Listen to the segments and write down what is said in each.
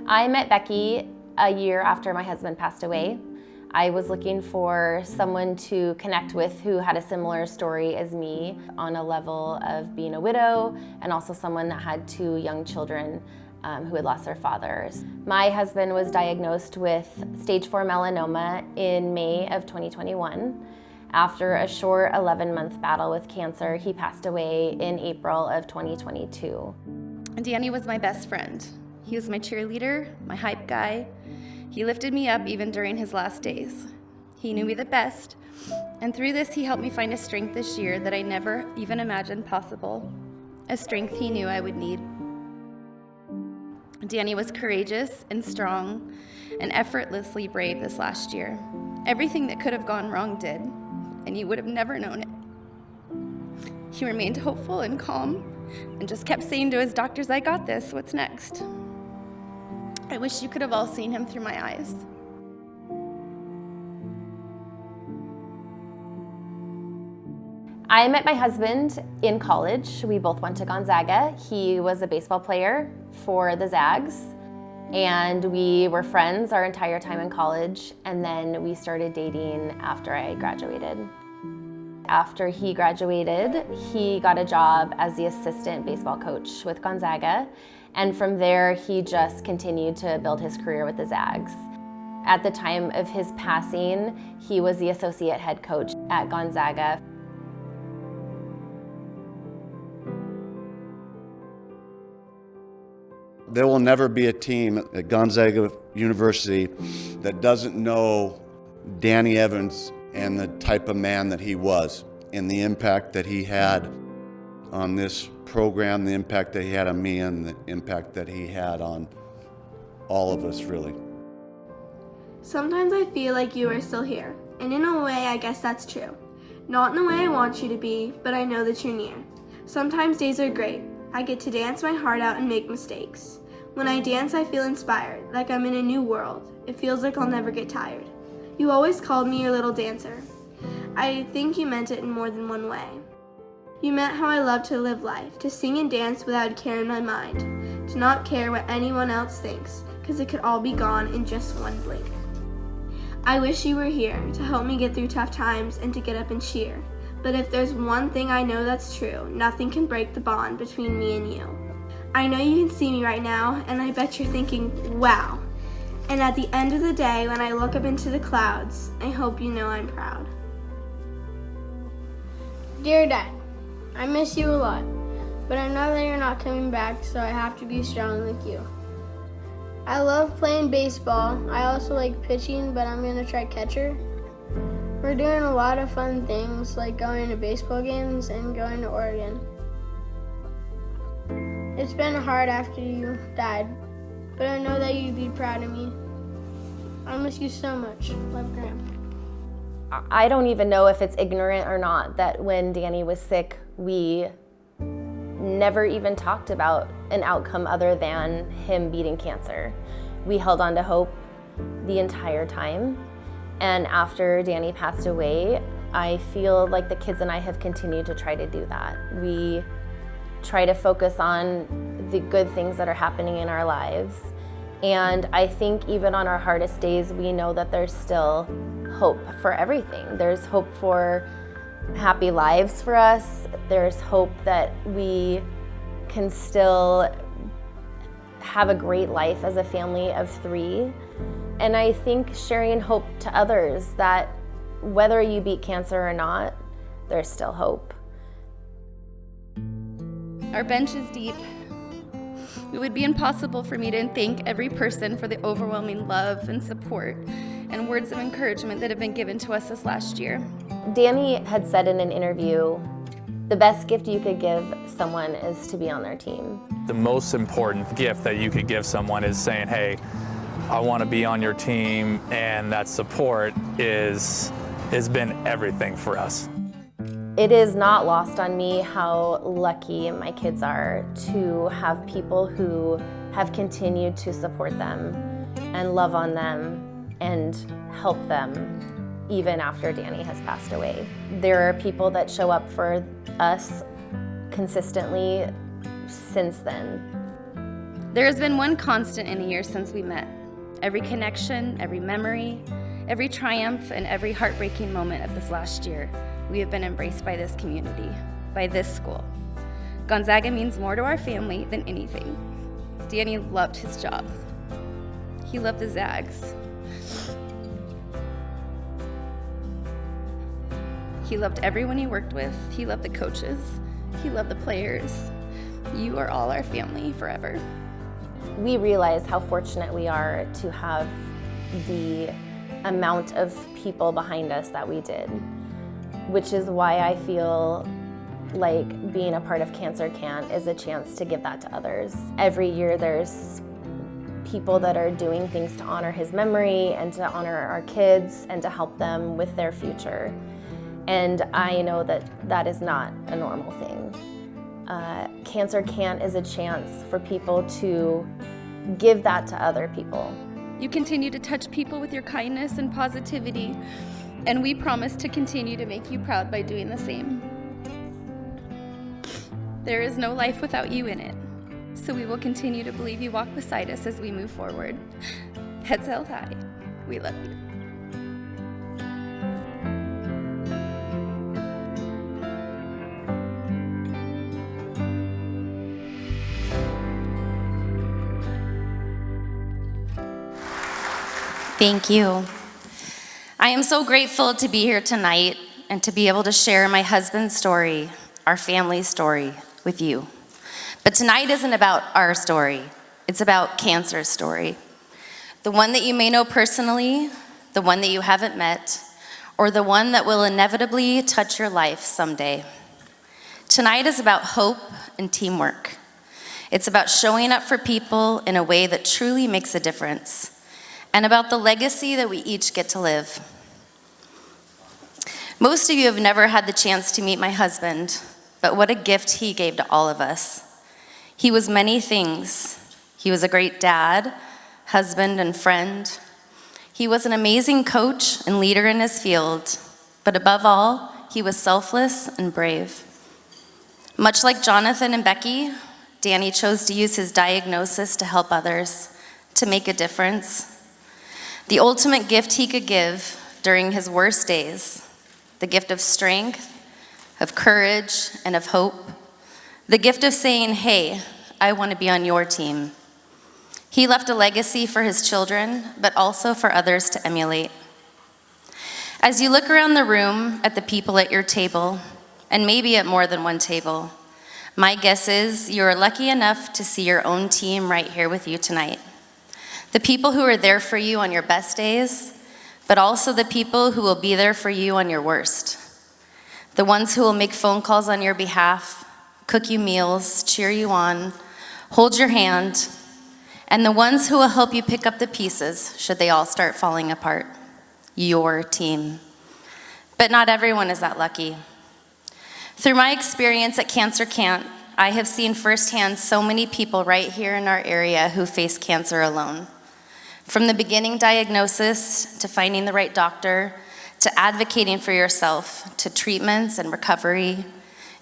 I met Becky a year after my husband passed away. I was looking for someone to connect with who had a similar story as me on a level of being a widow and also someone that had 2 young children who had lost their fathers. My husband was diagnosed with stage 4 melanoma in May of 2021. After a short 11-month battle with cancer, he passed away in April of 2022. Danny was my best friend. He was my cheerleader, my hype guy. He lifted me up even during his last days. He knew me the best, and through this he helped me find a strength this year that I never even imagined possible, a strength he knew I would need. Danny was courageous and strong and effortlessly brave this last year. Everything that could have gone wrong did, and you would have never known it. He remained hopeful and calm and just kept saying to his doctors, "I got this, what's next?" I wish you could have all seen him through my eyes. I met my husband in college. We both went to Gonzaga. He was a baseball player for the Zags, and we were friends our entire time in college, and then we started dating after I graduated. After he graduated, he got a job as the assistant baseball coach with Gonzaga, and from there he just continued to build his career with the Zags. At the time of his passing, he was the associate head coach at Gonzaga. There will never be a team at Gonzaga University that doesn't know Danny Evans and the type of man that he was, and the impact that he had on this program, the impact that he had on me, and the impact that he had on all of us, really. Sometimes I feel like you are still here, and in a way I guess that's true. Not in the way I want you to be, but I know that you're near. Sometimes days are great. I get to dance my heart out and make mistakes. When I dance, I feel inspired, like I'm in a new world. It feels like I'll never get tired. You always called me your little dancer. I think you meant it in more than one way. You meant how I love to live life, to sing and dance without a care in my mind, to not care what anyone else thinks, because it could all be gone in just one blink. I wish you were here to help me get through tough times and to get up and cheer. But if there's one thing I know that's true, nothing can break the bond between me and you. I know you can see me right now, and I bet you're thinking, wow. And at the end of the day, when I look up into the clouds, I hope you know I'm proud. Dear Dad, I miss you a lot, but I know that you're not coming back, so I have to be strong like you. I love playing baseball. I also like pitching, but I'm going to try catcher. We're doing a lot of fun things, like going to baseball games and going to Oregon. It's been hard after you died, but I know that you'd be proud of me. I miss you so much. Love, Graham. I don't even know if it's ignorant or not that when Danny was sick, we never even talked about an outcome other than him beating cancer. We held on to hope the entire time. And after Danny passed away, I feel like the kids and I have continued to try to do that. We try to focus on the good things that are happening in our lives. And I think even on our hardest days, we know that there's still hope for everything. There's hope for happy lives for us. There's hope that we can still have a great life as a family of 3. And I think sharing hope to others that whether you beat cancer or not, there's still hope. Our bench is deep. It would be impossible for me to thank every person for the overwhelming love and support and words of encouragement that have been given to us this last year. Danny had said in an interview, the best gift you could give someone is to be on their team. The most important gift that you could give someone is saying, hey, I want to be on your team, and that support has been everything for us. It is not lost on me how lucky my kids are to have people who have continued to support them and love on them and help them even after Danny has passed away. There are people that show up for us consistently since then. There has been one constant in the years since we met. Every connection, every memory, every triumph, and every heartbreaking moment of this last year, we have been embraced by this community, by this school. Gonzaga means more to our family than anything. Danny loved his job. He loved the Zags. He loved everyone he worked with. He loved the coaches. He loved the players. You are all our family forever. We realize how fortunate we are to have the amount of people behind us that we did, which is why I feel like being a part of Cancer Can't is a chance to give that to others. Every year there's people that are doing things to honor his memory and to honor our kids and to help them with their future. And I know that that is not a normal thing. Cancer Can't is a chance for people to give that to other people. You continue to touch people with your kindness and positivity, and we promise to continue to make you proud by doing the same. There is no life without you in it, so we will continue to believe you walk beside us as we move forward. Heads held high. We love you. Thank you. I am so grateful to be here tonight and to be able to share my husband's story, our family's story, with you. But tonight isn't about our story. It's about Cancer's story. The one that you may know personally, the one that you haven't met, or the one that will inevitably touch your life someday. Tonight is about hope and teamwork. It's about showing up for people in a way that truly makes a difference, and about the legacy that we each get to live. Most of you have never had the chance to meet my husband, but what a gift he gave to all of us. He was many things. He was a great dad, husband, and friend. He was an amazing coach and leader in his field, but above all, he was selfless and brave. Much like Jonathan and Becky, Danny chose to use his diagnosis to help others, to make a difference. The ultimate gift he could give during his worst days, the gift of strength, of courage, and of hope, the gift of saying, hey, I want to be on your team. He left a legacy for his children, but also for others to emulate. As you look around the room at the people at your table, and maybe at more than one table, my guess is you are lucky enough to see your own team right here with you tonight. The people who are there for you on your best days, but also the people who will be there for you on your worst. The ones who will make phone calls on your behalf, cook you meals, cheer you on, hold your hand, and the ones who will help you pick up the pieces should they all start falling apart. Your team. But not everyone is that lucky. Through my experience at Cancer Can't, I have seen firsthand so many people right here in our area who face cancer alone. From the beginning diagnosis, to finding the right doctor, to advocating for yourself, to treatments and recovery,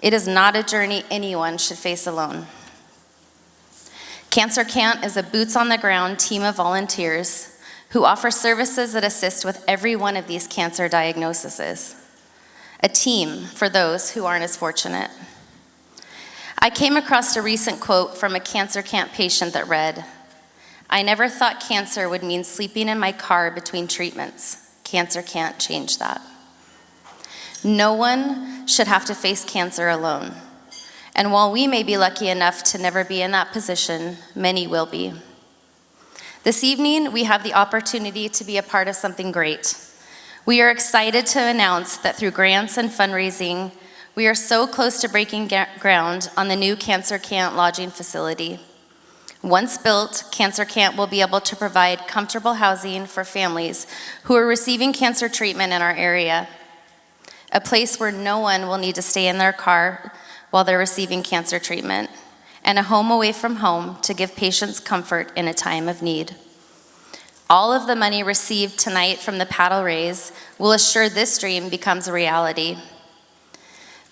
it is not a journey anyone should face alone. Cancer Can't is a boots-on-the-ground team of volunteers who offer services that assist with every one of these cancer diagnoses. A team for those who aren't as fortunate. I came across a recent quote from a Cancer Can't patient that read, I never thought cancer would mean sleeping in my car between treatments. Cancer can't change that. No one should have to face cancer alone. And while we may be lucky enough to never be in that position, many will be. This evening, we have the opportunity to be a part of something great. We are excited to announce that through grants and fundraising, we are so close to breaking ground on the new Cancer Can't lodging facility. Once built, Cancer Can't will be able to provide comfortable housing for families who are receiving cancer treatment in our area. A place where no one will need to stay in their car while they're receiving cancer treatment, and a home away from home to give patients comfort in a time of need. All of the money received tonight from the paddle raise will assure this dream becomes a reality.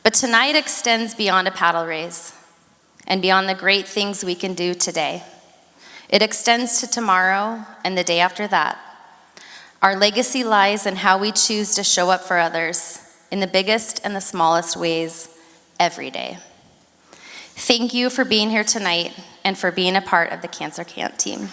But tonight extends beyond a paddle raise and beyond the great things we can do today. It extends to tomorrow and the day after that. Our legacy lies in how we choose to show up for others in the biggest and the smallest ways every day. Thank you for being here tonight and for being a part of the Cancer Camp team.